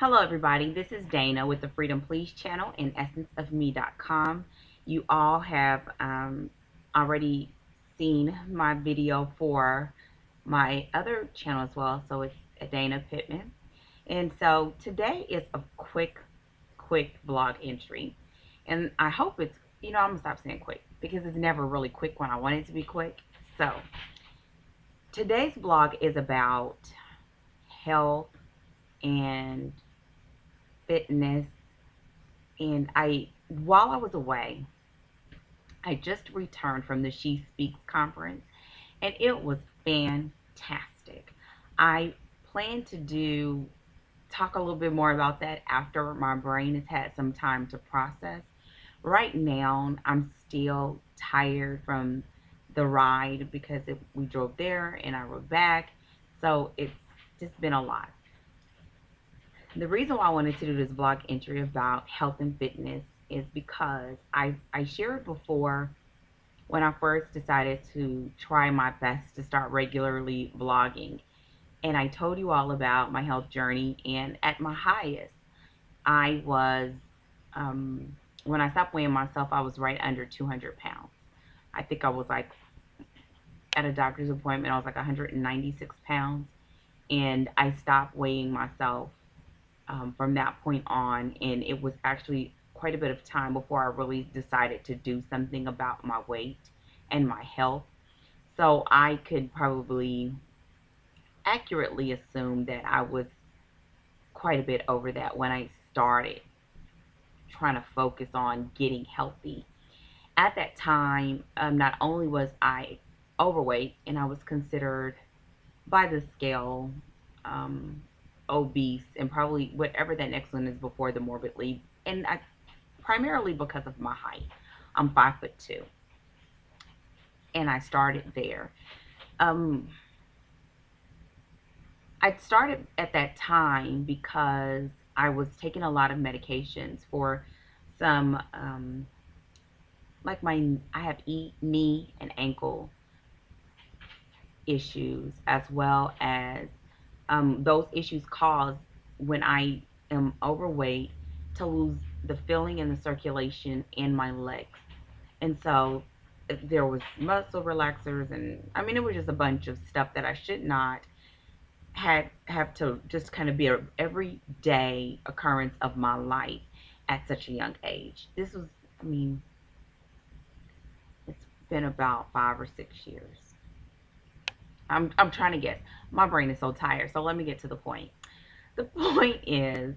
Hello, everybody. This is Dana with the Freedom Please channel and essenceofme.com. You all have already seen my video for my other channel as well. So it's Dana Pittman. And so today is a quick blog entry. And I hope I'm going to stop saying quick because it's never really quick when I want it to be quick. So today's blog is about health and fitness. And while I was away, I just returned from the She Speaks conference, and it was fantastic. I plan to talk a little bit more about that after my brain has had some time to process. Right now, I'm still tired from the ride because we drove there and I rode back, so it's just been a lot. The reason why I wanted to do this blog entry about health and fitness is because I shared before when I first decided to try my best to start regularly vlogging. And I told you all about my health journey. And at my highest, I was, when I stopped weighing myself, I was right under 200 pounds. I think I was like, at a doctor's appointment, I was like 196 pounds. And I stopped weighing myself from that point on, and it was actually quite a bit of time before I really decided to do something about my weight and my health. So I could probably accurately assume that I was quite a bit over that when I started trying to focus on getting healthy. At that time, not only was I overweight and I was considered by the scale obese, and probably whatever that next one is before the morbidly, and primarily because of my height. I'm 5'2", and I started there. um I started at that time because I was taking a lot of medications for some like I have knee and ankle issues, as well as those issues cause, when I am overweight, to lose the feeling and the circulation in my legs. And so there was muscle relaxers, and I mean, it was just a bunch of stuff that I should not have to just kind of be a everyday occurrence of my life at such a young age. This was, I mean, it's been about 5 or 6 years. I'm trying to guess. My brain is so tired. So let me get to the point. The point is,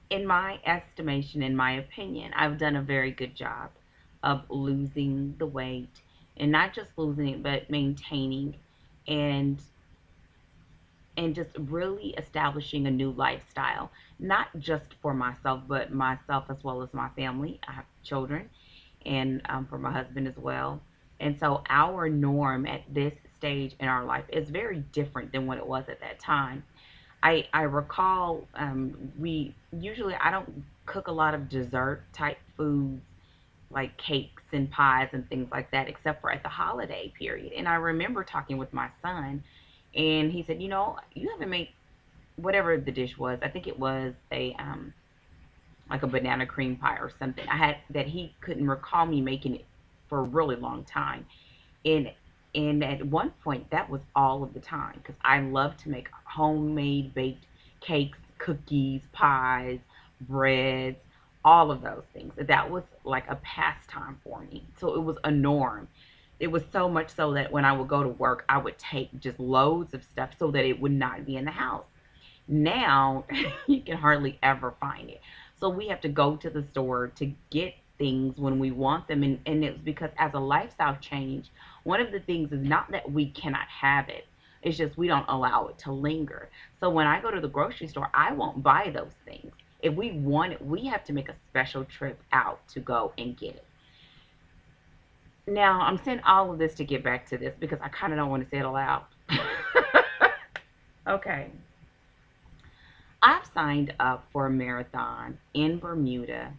in my estimation, in my opinion, I've done a very good job of losing the weight, and not just losing it, but maintaining and just really establishing a new lifestyle, not just for myself, but myself as well as my family. I have children, and for my husband as well. And so our norm at this stage in our life is very different than what it was at that time. I recall, we usually, I don't cook a lot of dessert type foods like cakes and pies and things like that, except for at the holiday period. And I remember talking with my son, and he said, you haven't made whatever the dish was. I think it was a like a banana cream pie or something. I had that he couldn't recall me making it for a really long time. And at one point, that was all of the time, because I love to make homemade baked cakes, cookies, pies, breads, all of those things. That was like a pastime for me. So it was a norm. It was so much so that when I would go to work, I would take just loads of stuff so that it would not be in the house. Now, you can hardly ever find it. So we have to go to the store to get things when we want them. And it's because, as a lifestyle change, one of the things is not that we cannot have it. It's just we don't allow it to linger. So when I go to the grocery store, I won't buy those things. If we want it, we have to make a special trip out to go and get it. Now, I'm saying all of this to get back to this because I kind of don't want to say it aloud. Okay. I've signed up for a marathon in Bermuda,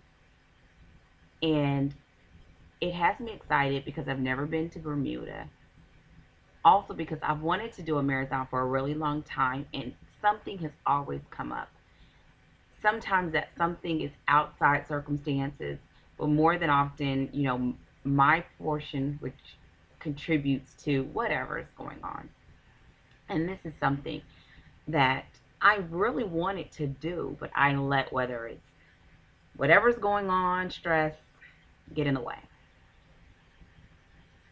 and it has me excited because I've never been to Bermuda. Also, because I've wanted to do a marathon for a really long time, and something has always come up. sometimes that something is outside circumstances, but more than often, my portion, which contributes to whatever is going on. And this is something that I really wanted to do, but I let whether it's whatever's going on, stress, get in the way.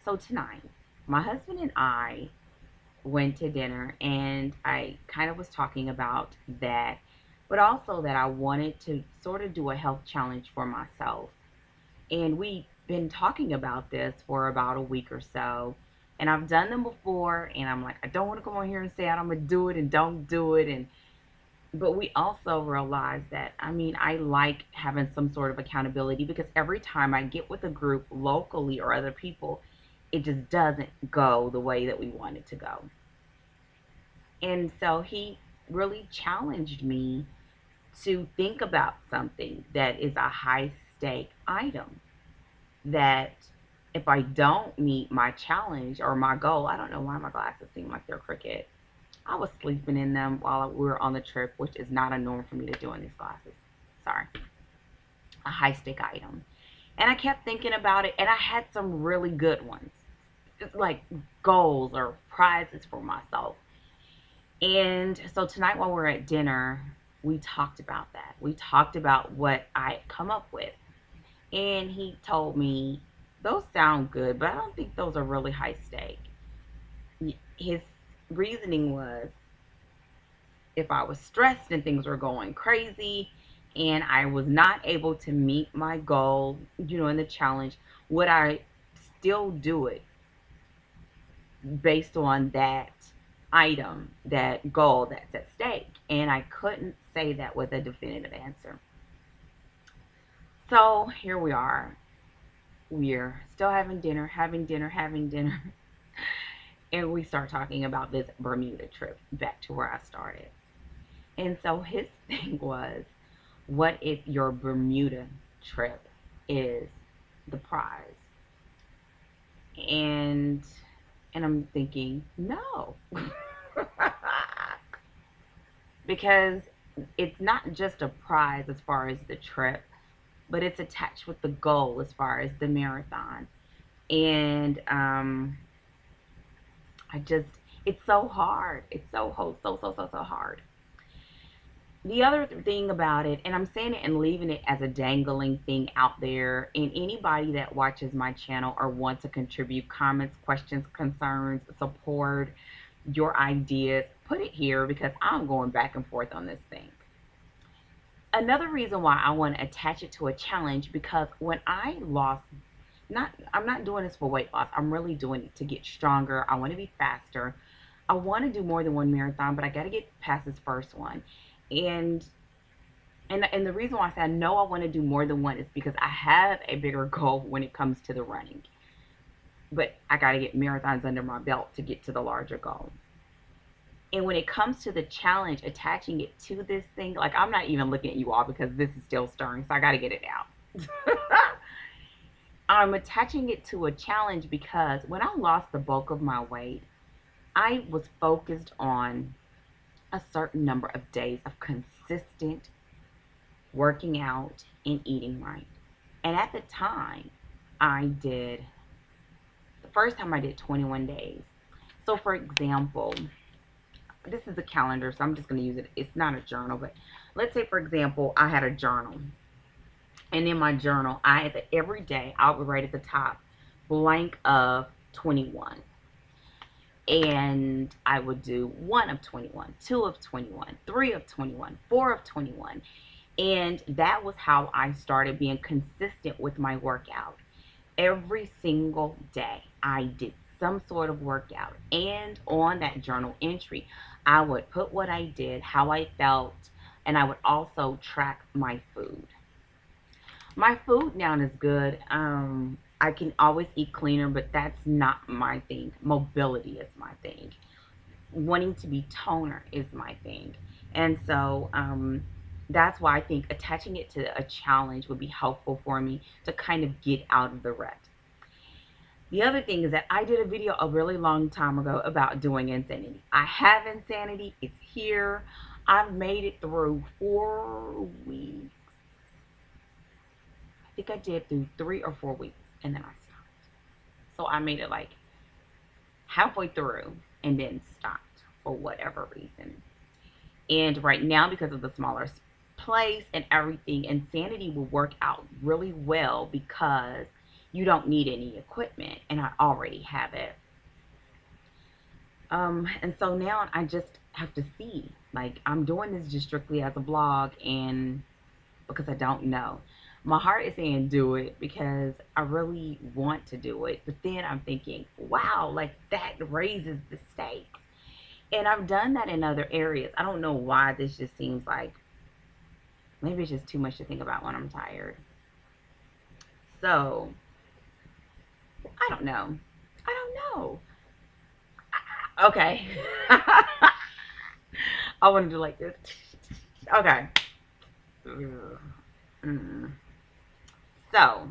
So tonight, my husband and I went to dinner, and I kind of was talking about that, but also that I wanted to sort of do a health challenge for myself. And we've been talking about this for about a week or so. And I've done them before, and I'm like, I don't want to come on here and say I'm gonna do it and don't do it. And but we also realize that, I mean, I like having some sort of accountability, because every time I get with a group locally or other people, it just doesn't go the way that we want it to go. And so he really challenged me to think about something that is a high stake item, that if I don't meet my challenge or my goal, I don't know why my glasses seem like they're crooked. I was sleeping in them while we were on the trip, which is not a norm for me to do in these glasses. Sorry. A high stake item. And I kept thinking about it, and I had some really good ones. It's like goals or prizes for myself. And so tonight while we're at dinner, we talked about that. We talked about what I had come up with. And he told me, those sound good, but I don't think those are really high stake. His reasoning was, if I was stressed and things were going crazy and I was not able to meet my goal, in the challenge, would I still do it based on that item, that goal that's at stake? And I couldn't say that with a definitive answer. So here we are. We're still having dinner, having dinner, having dinner. And we start talking about this Bermuda trip, back to where I started. And so his thing was, what if your Bermuda trip is the prize? And I'm thinking, no. Because it's not just a prize as far as the trip, but it's attached with the goal as far as the marathon. And it's so hard. It's so hard. The other thing about it, and I'm saying it and leaving it as a dangling thing out there, and anybody that watches my channel or wants to contribute comments, questions, concerns, support, your ideas, put it here, because I'm going back and forth on this thing. Another reason why I want to attach it to a challenge, because when I lost, I'm not doing this for weight loss. I'm really doing it to get stronger. I want to be faster. I want to do more than one marathon, but I got to get past this first one. And and the reason why I say I know I want to do more than one is because I have a bigger goal when it comes to the running. But I got to get marathons under my belt to get to the larger goal. And when it comes to the challenge, attaching it to this thing, like, I'm not even looking at you all because this is still stirring, so I got to get it out. I'm attaching it to a challenge because when I lost the bulk of my weight, I was focused on a certain number of days of consistent working out and eating right. And at the time, the first time I did 21 days. So for example, this is a calendar, so I'm just going to use it. It's not a journal, but let's say, for example, I had a journal. And in my journal, every day, I would write at the top, blank of 21. And I would do 1 of 21, 2 of 21, 3 of 21, 4 of 21. And that was how I started being consistent with my workout. Every single day, I did some sort of workout. And on that journal entry, I would put what I did, how I felt, and I would also track my food. My food now is good. I can always eat cleaner, but that's not my thing. Mobility is my thing. Wanting to be toner is my thing. And so that's why I think attaching it to a challenge would be helpful for me to kind of get out of the rut. The other thing is that I did a video a really long time ago about doing insanity. I have insanity. It's here. I've made it through 4 weeks. I think I did through 3 or 4 weeks, and then I stopped. So I made it like halfway through and then stopped for whatever reason. And right now, because of the smaller place and everything, Insanity will work out really well because you don't need any equipment, and I already have it. And so now I just have to see. Like, I'm doing this just strictly as a blog, and because I don't know. My heart is saying do it because I really want to do it. But then I'm thinking, wow, like that raises the stakes. And I've done that in other areas. I don't know why this just seems like maybe it's just too much to think about when I'm tired. So I don't know. I don't know. Okay. I want to do like this. Okay. Mm. So,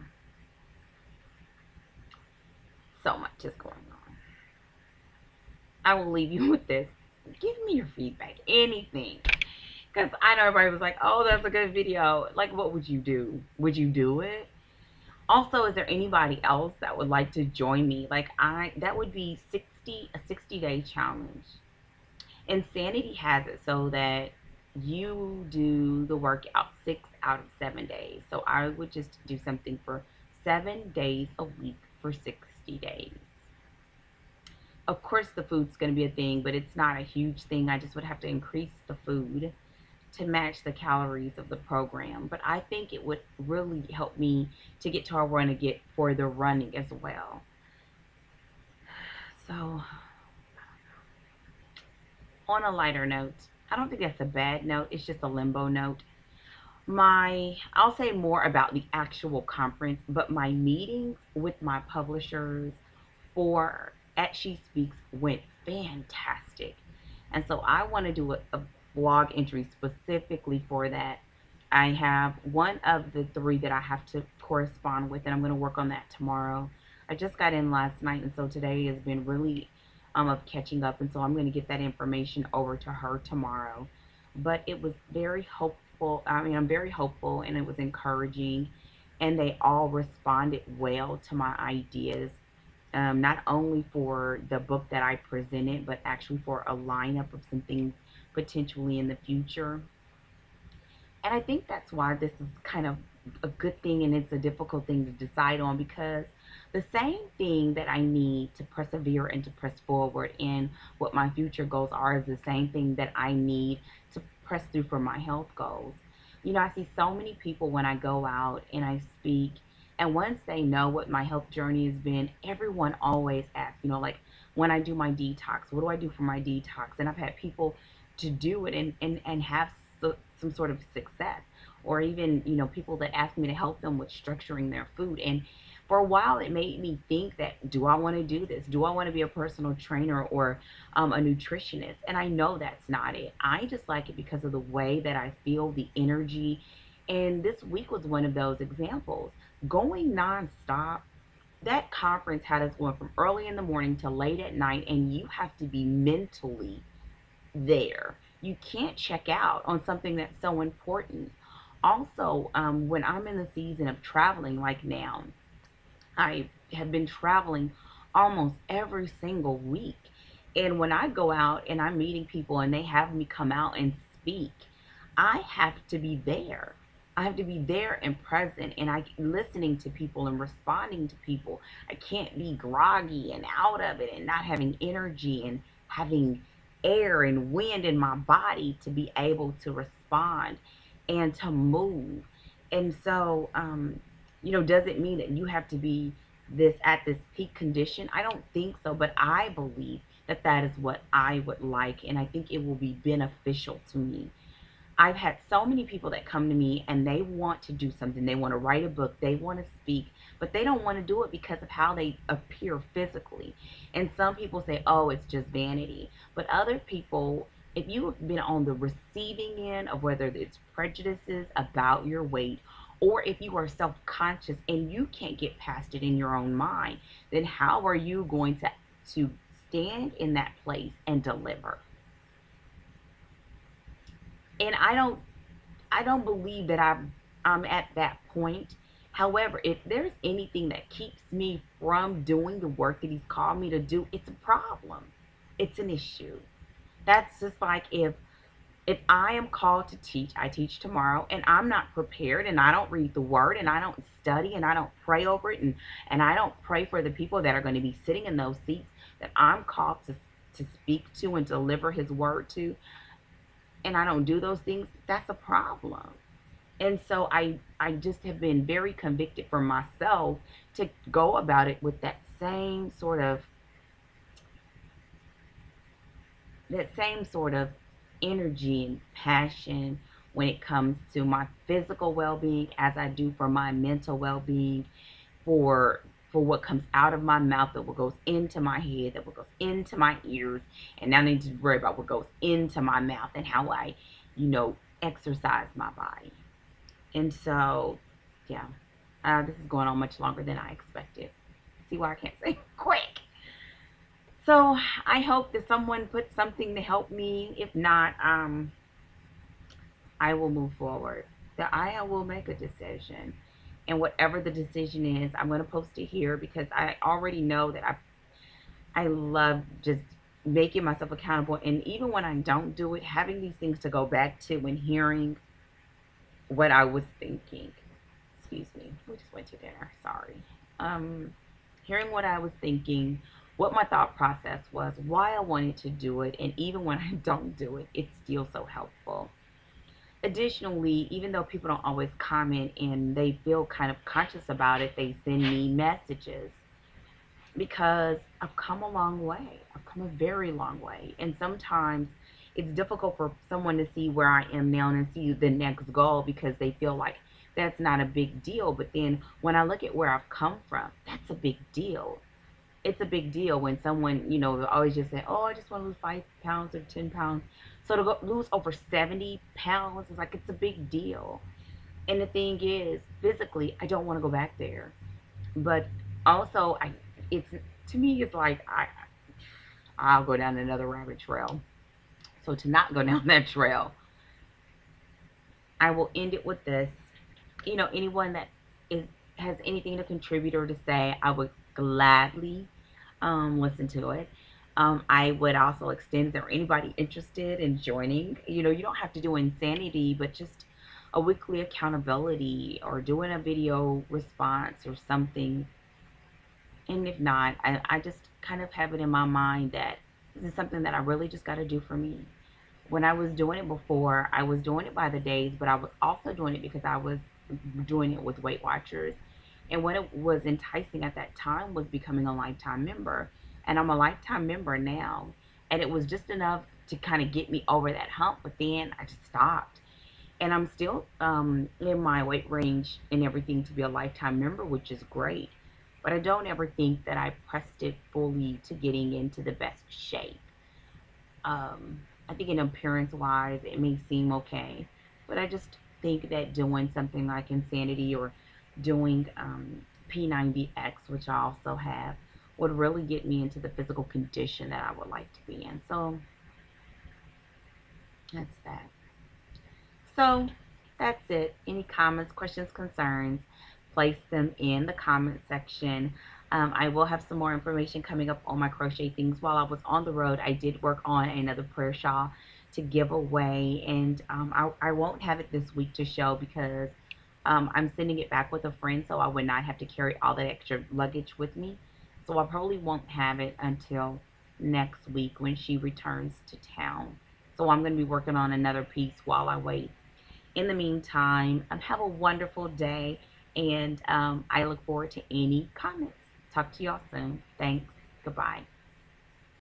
so much is going on. I will leave you with this. Give me your feedback. Anything. Because I know everybody was like, oh, that's a good video. Like, what would you do? Would you do it? Also, is there anybody else that would like to join me? Like, that would be a 60-day challenge. Insanity has it so that you do the workout 6 out of 7 days. So I would just do something for 7 days a week for 60 days. Of course, the food's going to be a thing, but it's not a huge thing. I just would have to increase the food to match the calories of the program. But I think it would really help me to get to where I want to get for the running as well. So, on a lighter note, I don't think that's a bad note. It's just a limbo note. I'll say more about the actual conference, but my meetings with my publishers for At She Speaks went fantastic. And so I want to do a blog entry specifically for that. I have one of the three that I have to correspond with, and I'm going to work on that tomorrow. I just got in last night, and so today has been really of catching up, and so I'm going to get that information over to her tomorrow. But it was very hopeful. I mean, I'm very hopeful, and it was encouraging, and they all responded well to my ideas, not only for the book that I presented, but actually for a lineup of some things potentially in the future. And I think that's why this is kind of a good thing and it's a difficult thing to decide on, because the same thing that I need to persevere and to press forward in what my future goals are is the same thing that I need to press through for my health goals. You know, I see so many people when I go out and I speak, and once they know what my health journey has been, everyone always asks, you know, like when I do my detox, what do I do for my detox? And I've had people to do it and have some sort of success, or even, you know, people that ask me to help them with structuring their food. And for a while it made me think that, do I want to do this? Do I want to be a personal trainer or a nutritionist? And I know that's not it. I just like it because of the way that I feel, the energy. And this week was one of those examples. Going nonstop, that conference had us going from early in the morning to late at night, and you have to be mentally there. You can't check out on something that's so important. Also, when I'm in the season of traveling, like now, I have been traveling almost every single week. And when I go out and I'm meeting people and they have me come out and speak, I have to be there. I have to be there and present, and I listening to people and responding to people. I can't be groggy and out of it and not having energy and having air and wind in my body to be able to respond and to move. And so, you know, does it mean that you have to be this at this peak condition? I don't think so, but I believe that that is what I would like, and I think it will be beneficial to me. I've had so many people that come to me and they want to do something. They want to write a book, they want to speak, but they don't want to do it because of how they appear physically. And some people say, oh, it's just vanity. But other people, if you've been on the receiving end of whether it's prejudices about your weight, or if you are self conscious and you can't get past it in your own mind, then how are you going to stand in that place and deliver? And I don't believe that I'm at that point. However, if there's anything that keeps me from doing the work that he's called me to do, it's a problem. It's an issue. That's just like if I am called to teach, I teach tomorrow, and I'm not prepared, and I don't read the word, and I don't study, and I don't pray over it, and I don't pray for the people that are going to be sitting in those seats that I'm called to speak to and deliver his word to, and I don't do those things, that's a problem. And so I just have been very convicted for myself to go about it with that same sort of energy and passion when it comes to my physical well-being as I do for my mental well-being, for what comes out of my mouth, that what goes into my head, that what goes into my ears, and now I need to worry about what goes into my mouth and how I, exercise my body. And so, yeah, this is going on much longer than I expected. See why I can't say quick. So I hope that someone puts something to help me. If not, I will move forward. That I will make a decision. And whatever the decision is, I'm going to post it here because I already know that I love just making myself accountable. And even when I don't do it, having these things to go back to and hearing what I was thinking. Excuse me. We just went to dinner. Sorry. Um, Hearing what I was thinking, what my thought process was, why I wanted to do it, and even when I don't do it, it's still so helpful. Additionally, even though people don't always comment and they feel kind of conscious about it, they send me messages because I've come a long way. I've come a very long way. And sometimes it's difficult for someone to see where I am now and see the next goal because they feel like that's not a big deal. But then when I look at where I've come from, that's a big deal. It's a big deal when someone, always just say, oh, I just want to lose 5 pounds or 10 pounds. So to go lose over 70 pounds is like, it's a big deal. And the thing is, physically, I don't want to go back there. But also, it's, to me, it's like, I'll go down another rabbit trail. So to not go down that trail, I will end it with this. Anyone that is has anything to contribute or to say, I would gladly listen to it. I would also extend, if there are anybody interested in joining, you don't have to do insanity, but just a weekly accountability or doing a video response or something. And if not, I just kind of have it in my mind that this is something that I really just got to do for me. When I was doing it before, I was doing it by the days, but I was also doing it because I was doing it with Weight Watchers. And what it was enticing at that time was becoming a lifetime member. And I'm a lifetime member now. And it was just enough to kind of get me over that hump, but then I just stopped. And I'm still in my weight range and everything to be a lifetime member, which is great. But I don't ever think that I pressed it fully to getting into the best shape. I think in appearance wise, it may seem okay, but I just think that doing something like Insanity or doing P90X, which I also have, would really get me into the physical condition that I would like to be in. So that's that. So that's it. Any comments, questions, concerns, place them in the comment section. I will have some more information coming up on my crochet things. While I was on the road, I did work on another prayer shawl to give away, and I won't have it this week to show because I'm sending it back with a friend, so I would not have to carry all that extra luggage with me. So I probably won't have it until next week when she returns to town. So I'm going to be working on another piece while I wait. In the meantime, have a wonderful day, and I look forward to any comments. Talk to y'all soon. Thanks. Goodbye.